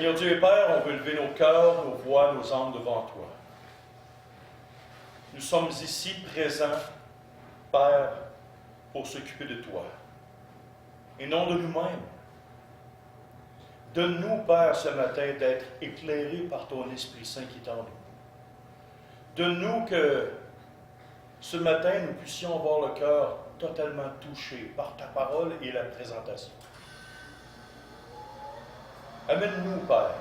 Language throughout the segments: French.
Seigneur Dieu et Père, on veut lever nos cœurs, nos voix, nos âmes devant toi. Nous sommes ici présents, Père, pour s'occuper de toi, et non de nous-mêmes. Donne-nous, Père, ce matin, d'être éclairés par ton Esprit Saint qui est en nous. Donne-nous que ce matin, nous puissions avoir le cœur totalement touché par ta parole et la présentation. Amène-nous, Père,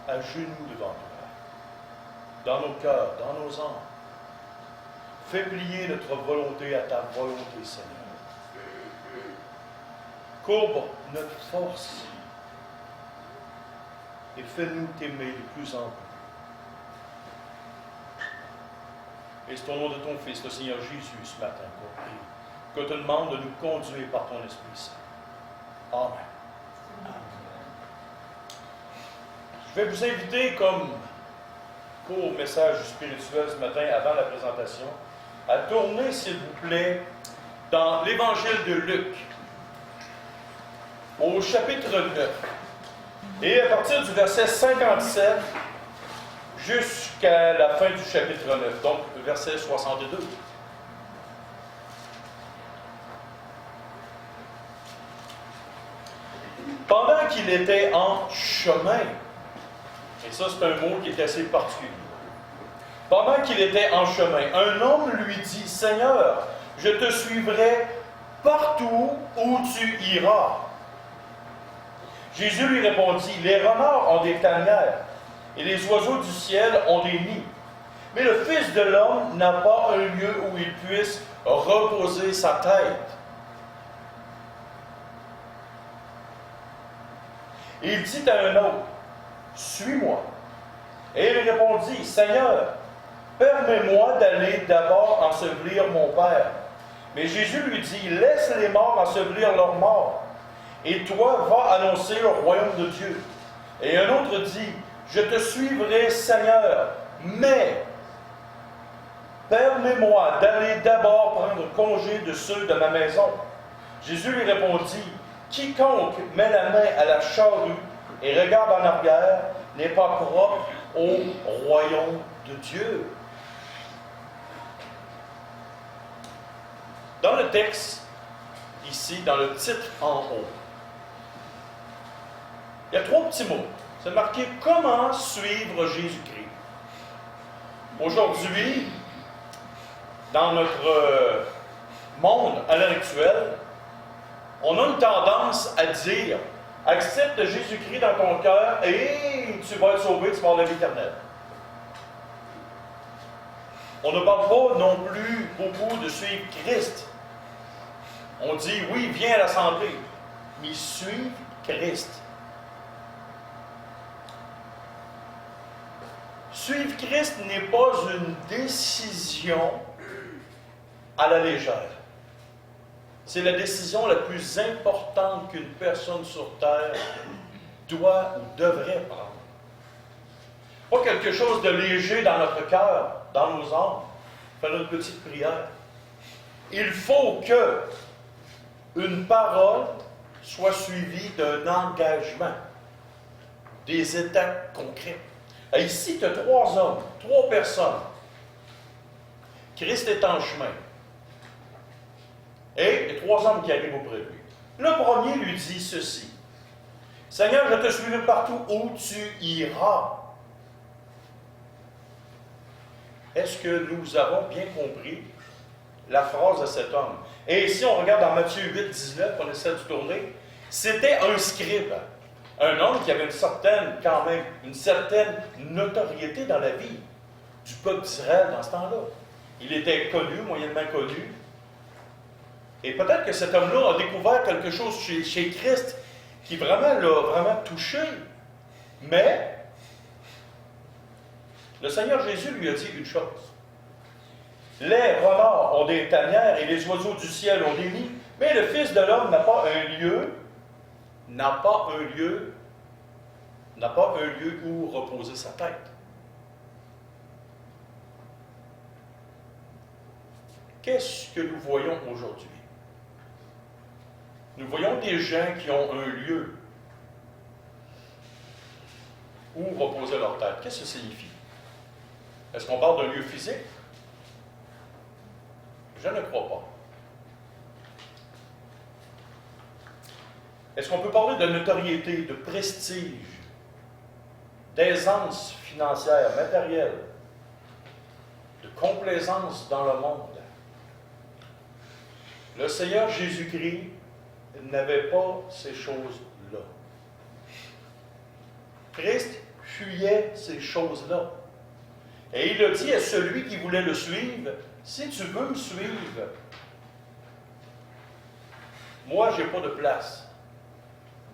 à genoux devant toi, dans nos cœurs, dans nos âmes. Fais plier notre volonté à ta volonté, Seigneur. Courbe notre force et fais-nous t'aimer de plus en plus. Et c'est au nom de ton Fils, le Seigneur Jésus, ce matin, qu'on prie, que te demande de nous conduire par ton Esprit Saint. Amen. Je vais vous inviter, comme court message spirituel ce matin, avant la présentation, à tourner, s'il vous plaît, dans l'Évangile de Luc, au chapitre 9. Et à partir du verset 57 jusqu'à la fin du chapitre 9, donc verset 62. Pendant qu'il était en chemin, et ça c'est un mot qui est assez particulier, pendant qu'il était en chemin, un homme lui dit, « Seigneur, je te suivrai partout où tu iras. » Jésus lui répondit, « Les renards ont des tanières, et les oiseaux du ciel ont des nids. Mais le Fils de l'homme n'a pas un lieu où il puisse reposer sa tête. » Et il dit à un autre, « Suis-moi. » Et il répondit, « Seigneur, permets-moi d'aller d'abord ensevelir mon Père. » Mais Jésus lui dit, « Laisse les morts ensevelir leurs morts, et toi, va annoncer le royaume de Dieu. » Et un autre dit, « Je te suivrai, Seigneur, mais permets-moi d'aller d'abord prendre congé de ceux de ma maison. » Jésus lui répondit, « Quiconque met la main à la charrue et regarde en arrière n'est pas propre au royaume de Dieu. » Dans le texte, ici, dans le titre en haut, il y a 3 petits mots. C'est marqué « Comment suivre Jésus-Christ ». Aujourd'hui, dans notre monde à l'heure actuelle, on a une tendance à dire « Accepte Jésus-Christ dans ton cœur et tu vas être sauvé, tu vas avoir la vie éternelle. » On ne parle pas non plus beaucoup de suivre Christ. On dit « Oui, viens à l'assemblée », mais suivre Christ. Suivre Christ n'est pas une décision à la légère. C'est la décision la plus importante qu'une personne sur terre doit ou devrait prendre. Pas quelque chose de léger dans notre cœur, dans nos âmes. Faire une petite prière. Il faut que une parole soit suivie d'un engagement, des étapes concrètes. Et ici, tu as 3 hommes, 3 personnes. Christ est en chemin. Et il y a 3 hommes qui arrivent auprès de lui. Le premier lui dit ceci. « Seigneur, je te suivrai partout où tu iras. » Est-ce que nous avons bien compris la phrase de cet homme? Et ici, on regarde dans Matthieu 8, 19, on essaie de tourner. C'était un scribe. Un homme qui avait une certaine notoriété dans la vie du peuple d'Israël dans ce temps-là. Il était connu, moyennement connu. Et peut-être que cet homme-là a découvert quelque chose chez Christ qui vraiment l'a touché. Mais le Seigneur Jésus lui a dit une chose. Les renards ont des tanières et les oiseaux du ciel ont des nids, mais le Fils de l'homme n'a pas un lieu où reposer sa tête. Qu'est-ce que nous voyons aujourd'hui? Nous voyons des gens qui ont un lieu où reposer leur tête. Qu'est-ce que ça signifie? Est-ce qu'on parle d'un lieu physique? Je ne crois pas. Est-ce qu'on peut parler de notoriété, de prestige, d'aisance financière, matérielle, de complaisance dans le monde? Le Seigneur Jésus-Christ n'avait pas ces choses-là. Christ fuyait ces choses-là. Et il a dit à celui qui voulait le suivre, si tu veux me suivre, moi, je n'ai pas de place.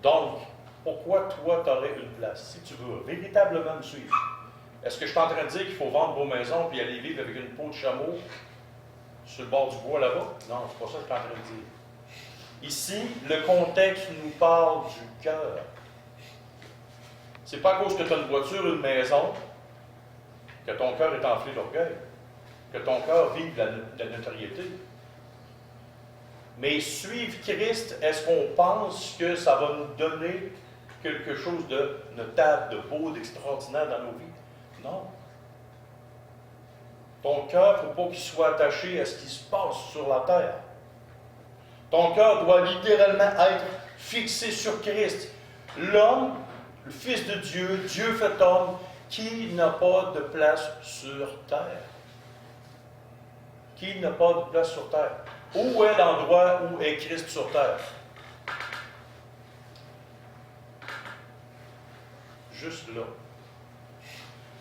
Donc, pourquoi toi, tu aurais une place, si tu veux véritablement me suivre? Est-ce que je suis en train de dire qu'il faut vendre vos maisons et aller vivre avec une peau de chameau sur le bord du bois là-bas? Non, c'est pas ça que je suis en train de dire. Ici, le contexte nous parle du cœur. C'est pas à cause que tu as une voiture, une maison, que ton cœur est enflé d'orgueil, que ton cœur vive de la notoriété. Mais suivre Christ, est-ce qu'on pense que ça va nous donner quelque chose de notable, de beau, d'extraordinaire dans nos vies? Non. Ton cœur, il ne faut pas qu'il soit attaché à ce qui se passe sur la terre. Ton cœur doit littéralement être fixé sur Christ. L'homme, le Fils de Dieu, Dieu fait homme, qui n'a pas de place sur terre. Qui n'a pas de place sur terre. Où est l'endroit où est Christ sur terre? Juste là.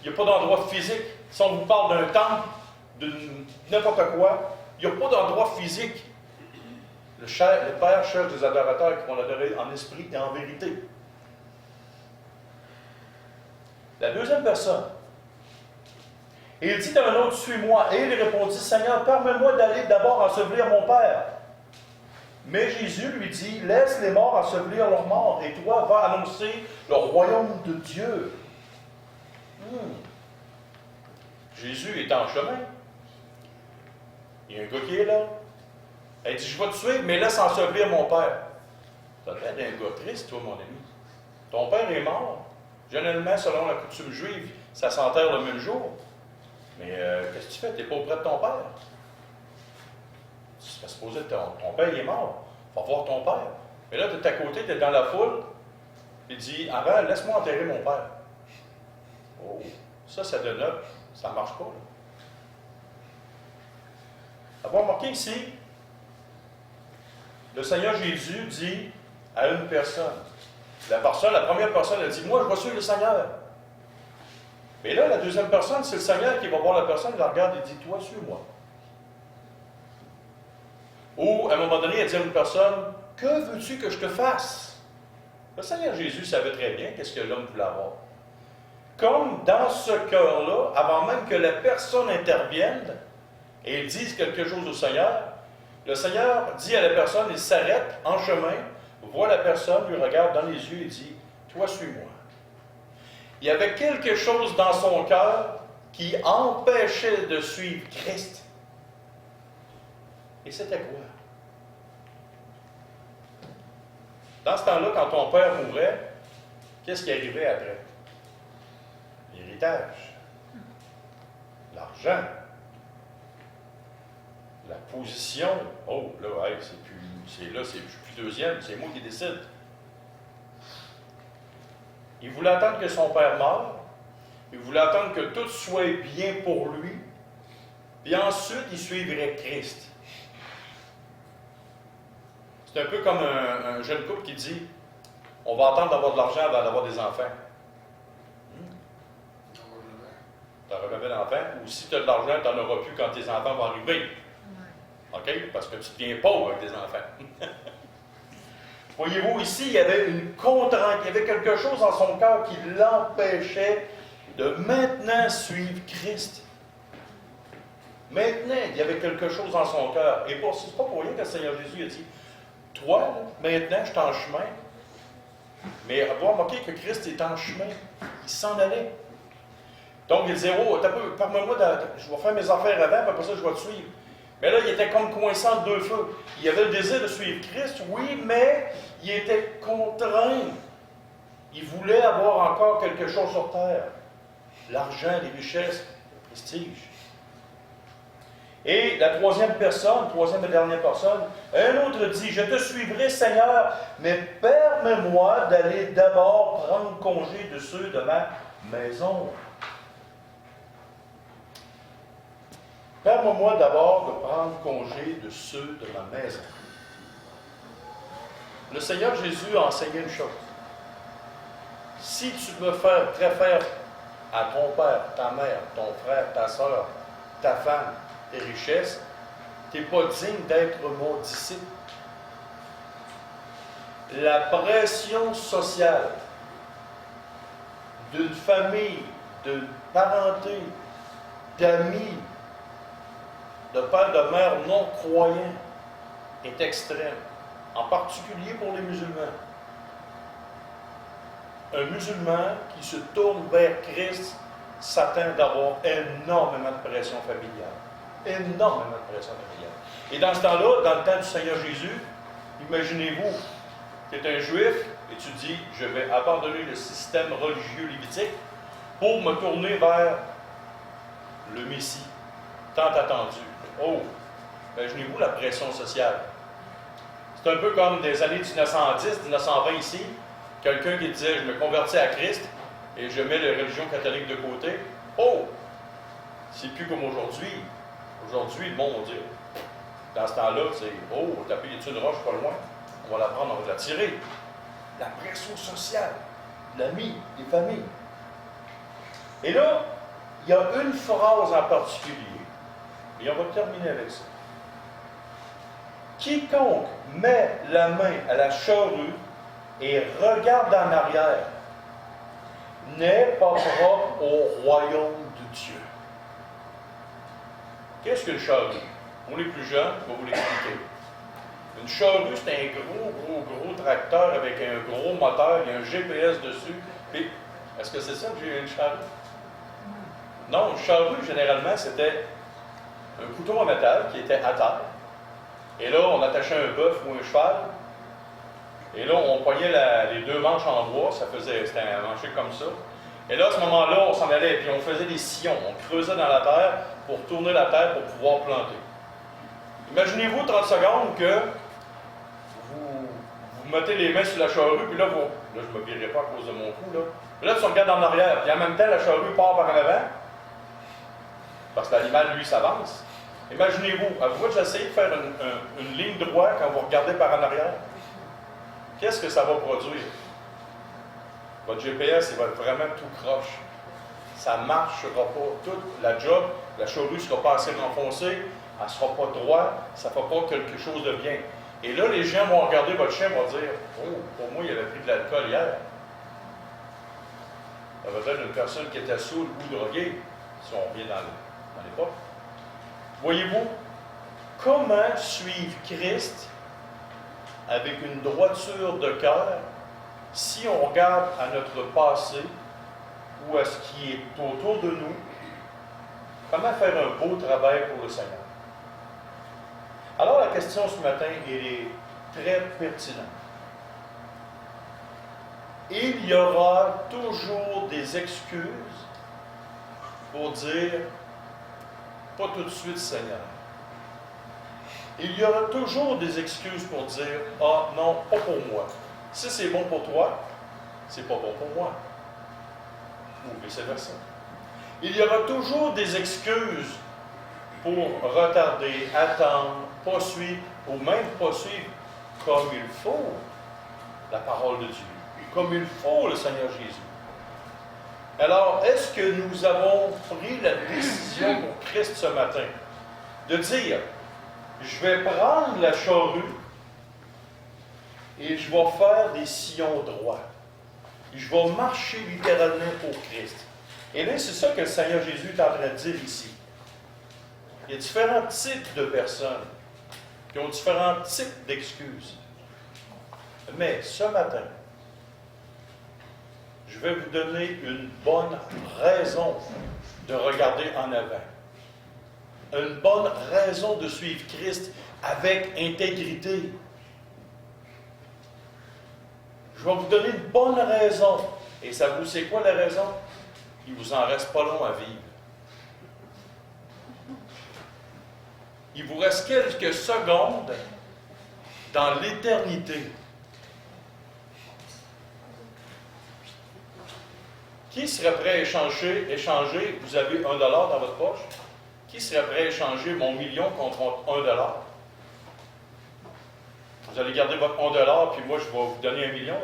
Il n'y a pas d'endroit physique. Si on vous parle d'un temple, de n'importe quoi, il n'y a pas d'endroit physique. Le Père cherche des adorateurs qui vont l'adorer en esprit et en vérité. La deuxième personne. Et il dit à un autre, suis-moi. Et il répondit, Seigneur, permets-moi d'aller d'abord ensevelir mon Père. Mais Jésus lui dit, laisse les morts ensevelir leurs morts, et toi, va annoncer le royaume de Dieu. Jésus est en chemin. Il y a un gars qui est là. Il dit, je vais te suivre, mais laisse ensevelir mon Père. Ça te fait d'un gars triste, toi, mon ami. Ton père est mort. Généralement, selon la coutume juive, ça s'enterre le même jour. Mais qu'est-ce que tu fais? Tu n'es pas auprès de ton père. Tu serais supposé que ton père il est mort. Il va voir ton père. Mais là, tu es à côté, tu es dans la foule. Il dit, avant, laisse-moi enterrer mon père. Oh, ça dénote. Ça ne marche pas. Avoir remarqué ici, le Seigneur Jésus dit à une personne. La première personne, elle dit, moi, je vais suivre le Seigneur. Mais là, la deuxième personne, c'est le Seigneur qui va voir la personne, il la regarde et dit, toi, suis-moi. Ou, à un moment donné, elle dit à une personne, que veux-tu que je te fasse? Le Seigneur Jésus savait très bien qu'est-ce que l'homme voulait avoir. Comme dans ce cœur-là, avant même que la personne intervienne et il dise quelque chose au Seigneur, le Seigneur dit à la personne, il s'arrête en chemin, voit la personne, lui regarde dans les yeux et dit, toi, suis-moi. Il y avait quelque chose dans son cœur qui empêchait de suivre Christ. Et c'était quoi? Dans ce temps-là, quand ton père mourait, qu'est-ce qui arrivait après? L'héritage, l'argent, la position. Oh, là, hey, c'est plus deuxième, c'est moi qui décide. Il voulait attendre que son père meure. Il voulait attendre que tout soit bien pour lui. Puis ensuite, il suivrait Christ. C'est un peu comme un jeune couple qui dit, on va attendre d'avoir de l'argent avant d'avoir des enfants. Tu n'auras jamais d'enfants. Ou si tu as de l'argent, tu n'en auras plus quand tes enfants vont arriver. OK? Parce que tu deviens pauvre avec des enfants. Voyez-vous, ici, il y avait une contrainte, il y avait quelque chose dans son cœur qui l'empêchait de maintenant suivre Christ. Maintenant, il y avait quelque chose dans son cœur. Et ce n'est pas pour rien que le Seigneur Jésus a dit, toi, là, maintenant, je suis en chemin. Mais avoir remarqué que Christ est en chemin. Il s'en allait. Donc, il disait, oh, permets-moi, je vais faire mes affaires avant, puis après ça, je vais te suivre. Mais là, il était comme coincé entre deux feux. Il avait le désir de suivre Christ, oui, mais il était contraint. Il voulait avoir encore quelque chose sur terre. L'argent, les richesses, le prestige. Et la troisième et dernière personne, un autre dit, je te suivrai Seigneur, mais permets-moi d'aller d'abord prendre congé de ceux de ma maison. Permets-moi d'abord de prendre congé de ceux de ma maison. Le Seigneur Jésus a enseigné une chose. Si tu préfères à ton père, ta mère, ton frère, ta soeur, ta femme, tes richesses, tu n'es pas digne d'être mon disciple. La pression sociale d'une famille, de parenté, d'amis, de père, de mère non croyants est extrême, en particulier pour les musulmans. Un musulman qui se tourne vers Christ s'attend d'avoir énormément de pression familiale. Énormément de pression familiale. Et dans ce temps-là, dans le temps du Seigneur Jésus, imaginez-vous, tu es un juif et tu dis, je vais abandonner le système religieux lévitique pour me tourner vers le Messie, tant attendu. Oh, imaginez-vous la pression sociale. C'est un peu comme des années 1910, 1920 ici, quelqu'un qui disait, je me convertis à Christ et je mets la religion catholique de côté. Oh, c'est plus comme aujourd'hui. Aujourd'hui, le monde va dire, dans ce temps-là, c'est, oh, taper une roche pas loin, on va la prendre, on va la tirer. La pression sociale, l'amis, les familles. Et là, il y a une phrase en particulier, et on va terminer avec ça. Quiconque met la main à la charrue et regarde en arrière n'est pas propre au royaume de Dieu. Qu'est-ce qu'une charrue? Pour les plus jeunes, je vais vous l'expliquer. Une charrue, c'est un gros tracteur avec un gros moteur, il y a un GPS dessus. Puis, est-ce que c'est ça que j'ai une charrue? Non, une charrue, généralement, c'était un couteau en métal qui était à terre. Et là, on attachait un bœuf ou un cheval. Et là, on poignait les deux manches en bois, c'était un manché comme ça. Et là, à ce moment-là, on s'en allait, puis on faisait des sillons. On creusait dans la terre pour tourner la terre pour pouvoir planter. Imaginez-vous 30 secondes que vous mettez les mains sur la charrue, puis là, je ne me virerai pas à cause de mon cou, là. Puis là, tu regardes en arrière, puis en même temps, la charrue part par en avant, parce que l'animal, lui, s'avance. Imaginez-vous, avez-vous déjà essayé de faire une ligne droite quand vous regardez par en arrière? Qu'est-ce que ça va produire? Votre GPS, il va être vraiment tout croche. Ça ne marchera pas. Toute la job, la charrue ne sera pas assez renfoncée, elle ne sera pas droite, ça ne fera pas quelque chose de bien. Et là, les gens vont regarder votre chien et vont dire, oh, pour moi, il avait pris de l'alcool hier. Ça veut dire une personne qui était saoule ou droguée, si on revient dans l'époque. Voyez-vous, comment suivre Christ avec une droiture de cœur si on regarde à notre passé ou à ce qui est autour de nous? Comment faire un beau travail pour le Seigneur? Alors la question ce matin, elle est très pertinente. Il y aura toujours des excuses pour dire « pas tout de suite, Seigneur ». Il y aura toujours des excuses pour dire « ah non, pas pour moi ». Si c'est bon pour toi, c'est pas bon pour moi. Ou vice-versa. Il y aura toujours des excuses pour retarder, attendre, pas suivre, ou même pas suivre comme il faut la parole de Dieu, comme il faut le Seigneur Jésus. Alors, est-ce que nous avons pris la décision pour Christ ce matin de dire, je vais prendre la charrue et je vais faire des sillons droits. Je vais marcher littéralement pour Christ. Et là, c'est ça que le Seigneur Jésus est en train de dire ici. Il y a différents types de personnes qui ont différents types d'excuses. Mais ce matin, je vais vous donner une bonne raison de regarder en avant. Une bonne raison de suivre Christ avec intégrité. Je Je vais vous donner une bonne raison. Et ça vous, c'est quoi la raison? Il ne vous en reste pas long à vivre. Il vous reste quelques secondes dans l'éternité. Qui serait prêt à échanger, vous avez $1 dans votre poche, qui serait prêt à échanger mon million contre $1? Vous allez garder votre $1, puis moi je vais vous donner $1 million,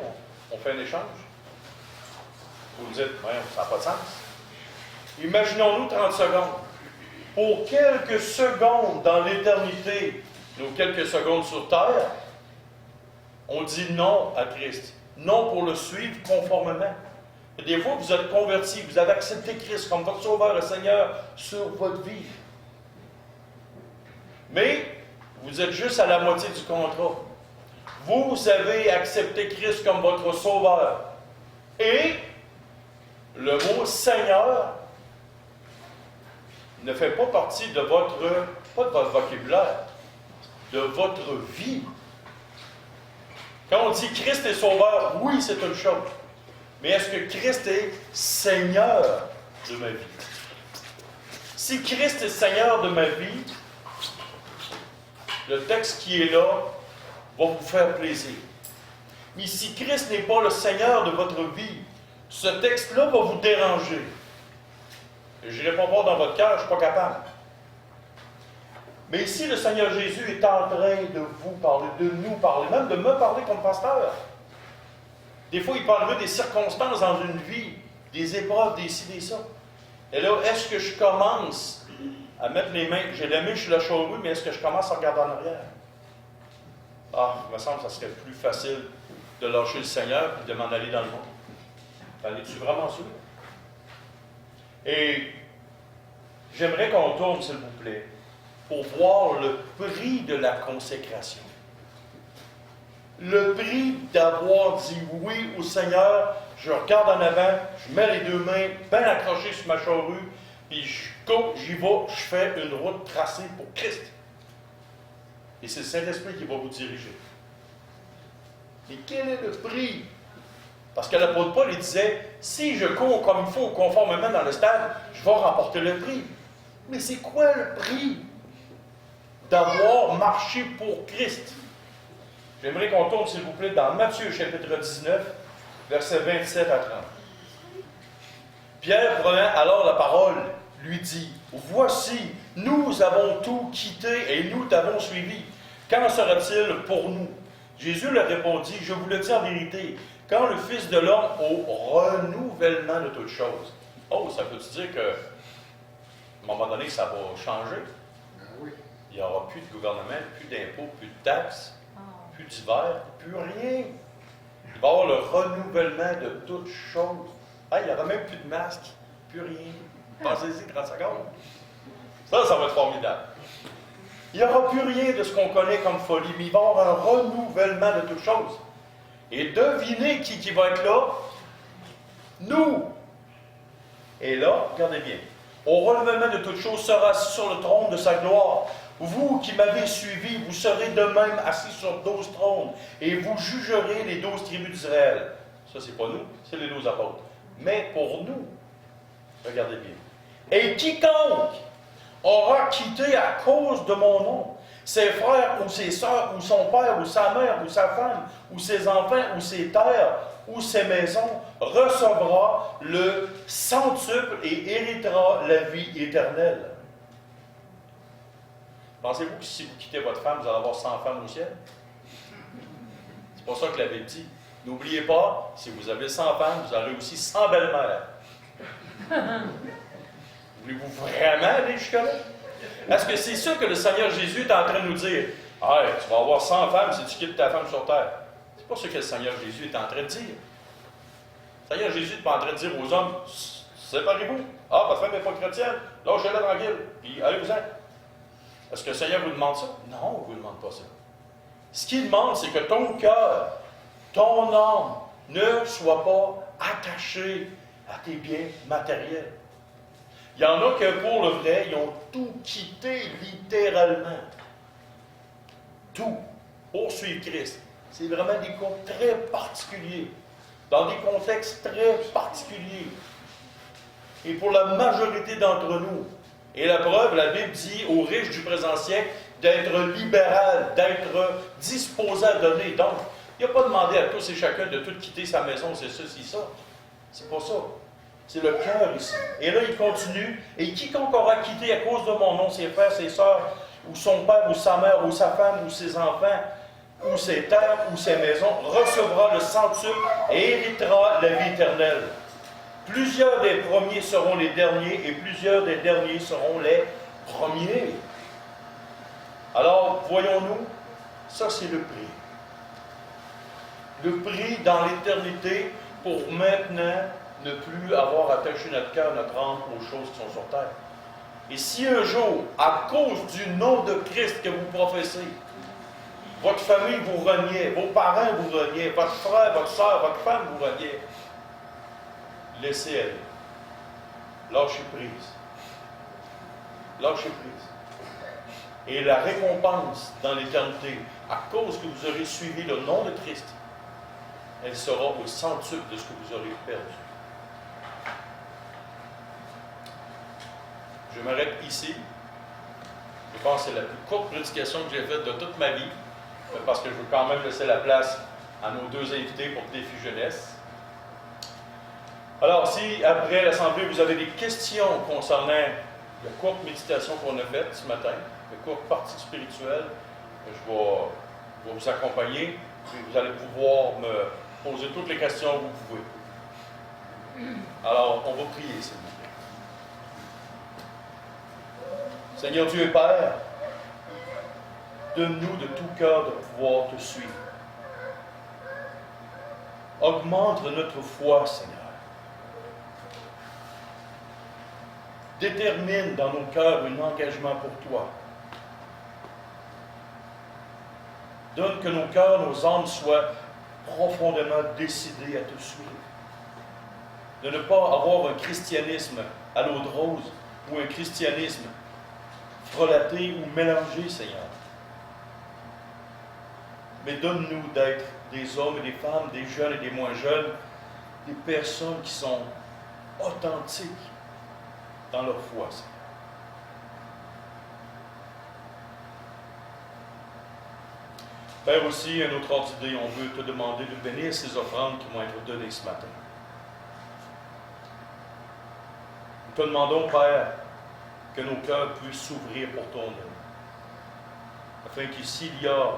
on fait un échange. Vous me dites, ouais, ça n'a pas de sens. Imaginons-nous 30 secondes. Pour quelques secondes dans l'éternité, nos quelques secondes sur terre, on dit non à Christ. Non pour le suivre conformément. Et des fois, vous êtes converti, vous avez accepté Christ comme votre sauveur et Seigneur sur votre vie. Mais vous êtes juste à la moitié du contrat. Vous avez accepté Christ comme votre sauveur. Et le mot Seigneur ne fait pas partie de votre, pas de votre vocabulaire, de votre vie. Quand on dit Christ est sauveur, oui, c'est une chose. Mais est-ce que Christ est Seigneur de ma vie? Si Christ est Seigneur de ma vie, le texte qui est là va vous faire plaisir. Mais si Christ n'est pas le Seigneur de votre vie, ce texte-là va vous déranger. Je n'irai pas voir dans votre cœur, je ne suis pas capable. Mais ici, le Seigneur Jésus est en train de vous parler, de nous parler, même de me parler comme pasteur. Des fois, il parlerait des circonstances dans une vie, des épreuves, des ci, des ça. Et là, est-ce que je commence à mettre les mains, j'ai les mains sur la charrue, mais est-ce que je commence à regarder en arrière? Ah, il me semble que ça serait plus facile de lâcher le Seigneur et de m'en aller dans le monde. En es-tu vraiment sûr? Et j'aimerais qu'on tourne, s'il vous plaît, pour voir le prix de la consécration. Le prix d'avoir dit oui au Seigneur, je regarde en avant, je mets les deux mains bien accrochées sur ma charrue, puis j'y vais, je fais une route tracée pour Christ. Et c'est le Saint-Esprit qui va vous diriger. Mais quel est le prix? Parce que l'apôtre Paul, il disait, si je cours comme il faut, conformément dans le stade, je vais remporter le prix. Mais c'est quoi le prix d'avoir marché pour Christ? J'aimerais qu'on tourne, s'il vous plaît, dans Matthieu, chapitre 19, versets 27 à 30. Pierre, prenant alors la parole, lui dit, « Voici, nous avons tout quitté et nous t'avons suivi. Qu'en sera-t-il pour nous? » Jésus leur répondit, « Je vous le dis en vérité, quand le Fils de l'homme au renouvellement de toutes choses. » Oh, ça peut-tu dire qu'à un moment donné, ça va changer? Oui. Il n'y aura plus de gouvernement, plus d'impôts, plus de taxes, plus d'hiver, plus rien. Il va y avoir le renouvellement de toutes choses. Ah, il n'y aura même plus de masques, plus rien. Pensez-y 30 secondes. Ça va être formidable. Il n'y aura plus rien de ce qu'on connaît comme folie, mais il va y avoir un renouvellement de toutes choses. Et devinez qui va être là? Nous. Et là, regardez bien. Au renouvellement de toutes choses sera assis sur le trône de sa gloire. Vous qui m'avez suivi, vous serez de même assis sur 12 trônes, et vous jugerez les 12 tribus d'Israël. Ça, c'est pas nous, c'est les 12 apôtres. Mais pour nous, regardez bien. Et quiconque aura quitté à cause de mon nom ses frères ou ses sœurs, ou son père, ou sa mère, ou sa femme, ou ses enfants, ou ses terres, ou ses maisons, recevra le centuple et héritera la vie éternelle. Pensez-vous que si vous quittez votre femme, vous allez avoir 100 femmes au ciel? C'est pas ça que la Bible dit. N'oubliez pas, si vous avez 100 femmes, vous aurez aussi 100 belles-mères. Voulez-vous vraiment aller jusque-là? Est-ce que c'est ça que le Seigneur Jésus est en train de nous dire? Ah, tu vas avoir 100 femmes si tu quittes ta femme sur terre. C'est pas ce que le Seigneur Jésus est en train de dire. Le Seigneur Jésus n'est pas en train de dire aux hommes, séparez-vous. Ah, votre femme n'est pas chrétienne. Lâchez-la tranquille. Puis allez-vous-en. Est-ce que le Seigneur vous demande ça? Non, il ne vous demande pas ça. Ce qu'il demande, c'est que ton cœur, ton âme, ne soit pas attaché à tes biens matériels. Il y en a que pour le vrai, ils ont tout quitté littéralement. Tout. Pour suivre Christ. C'est vraiment des cas très particuliers, dans des contextes très particuliers. Et pour la majorité d'entre nous, et la preuve, la Bible dit aux riches du présent siècle d'être libéral, d'être disposé à donner. Donc, il n'a pas demandé à tous et chacun de tout quitter sa maison, c'est ceci, ça. C'est pas ça. C'est le cœur ici. Et là, il continue. Et quiconque aura quitté à cause de mon nom ses frères, ses sœurs, ou son père, ou sa mère, ou sa femme, ou ses enfants, ou ses terres, ou ses maisons, recevra le centuple et héritera la vie éternelle. Plusieurs des premiers seront les derniers, et plusieurs des derniers seront les premiers. Alors, voyons-nous, ça c'est le prix. Le prix dans l'éternité pour maintenant ne plus avoir attaché notre cœur, notre âme aux choses qui sont sur terre. Et si un jour, à cause du nom de Christ que vous professez, votre famille vous reniait, vos parents vous reniaient, votre frère, votre soeur, votre femme vous reniait, laissez aller. Lâchez prise. Lâchez prise. Et la récompense dans l'éternité, à cause que vous aurez suivi le nom de Christ, elle sera au centuple de ce que vous aurez perdu. Je m'arrête ici. Je pense que c'est la plus courte prédication que j'ai faite de toute ma vie, parce que je veux quand même laisser la place à nos deux invités pour le défi jeunesse. Alors, si après l'Assemblée, vous avez des questions concernant la courte méditation qu'on a faite ce matin, la courte partie spirituelle, je vais vous accompagner et vous allez pouvoir me poser toutes les questions que vous pouvez. Alors, on va prier, s'il vous plaît. Seigneur Dieu et Père, donne-nous de tout cœur de pouvoir te suivre. Augmente notre foi, Seigneur. Détermine dans nos cœurs un engagement pour toi. Donne que nos cœurs, nos âmes soient profondément décidés à te suivre. De ne pas avoir un christianisme à l'eau de rose ou un christianisme frelaté ou mélangé, Seigneur. Mais donne-nous d'être des hommes et des femmes, des jeunes et des moins jeunes, des personnes qui sont authentiques dans leur foi, Seigneur. Père, aussi, une autre ordre d'idée, on veut te demander de bénir ces offrandes qui vont être données ce matin. Nous te demandons, Père, que nos cœurs puissent s'ouvrir pour ton nom, afin que s'il y a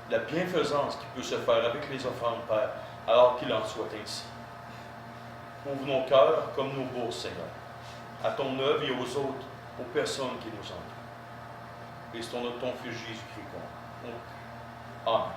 la bienfaisance qui peut se faire avec les offrandes, Père, alors qu'il en soit ainsi. Ouvre nos cœurs comme nos bourses, Seigneur, à ton œuvre et aux autres, aux personnes qui nous entourent. Et c'est ton Fils Jésus-Christ qu'on. Amen.